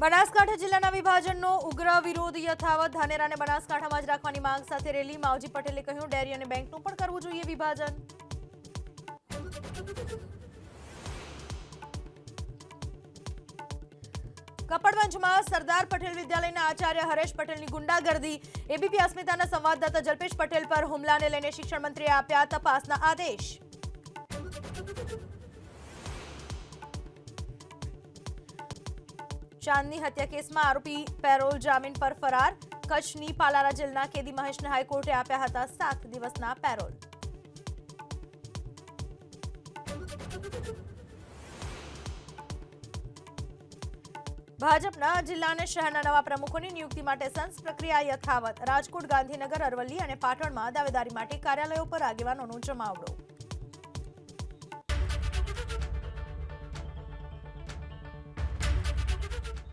બનાસકાંઠા જિલ્લાના વિભાજનનો ઉગ્ર વિરોધ યથાવત. ધાનેરાને બનાસકાંઠામાં જ રાખવાની માંગ સાથે રેલી. માવજી પટેલે કહ્યું, ડેરી અને બેંકનું પણ કરવું જોઈએ વિભાજન. કપડવંજમાં સરદાર પટેલ વિદ્યાલયના આચાર્ય હરેશ પટેલની ગુંડાગર્દી. એબીપી અસ્મિતાના સંવાદદાતા જલ્પેશ પટેલ પર હુમલાને લઈને શિક્ષણ મંત્રીએ આપ્યા તપાસના આદેશ. ચાંદની હત્યા કેસમાં આરોપી પેરોલ જામીન પર ફરાર. કચ્છની પાલારા જેલના કેદી મહેશને હાઈકોર્ટે આપ્યા હતા 7 દિવસના પેરોલ. ભાજપના જિલ્લા અને શહેરના નવા પ્રમુખોની નિયુક્તિ માટે સેન્સ પ્રક્રિયા યથાવત. રાજકોટ, ગાંધીનગર, અરવલ્લી અને પાટણમાં દાવેદારી માટે કાર્યાલયો પર આગેવાનોનો જમાવડો.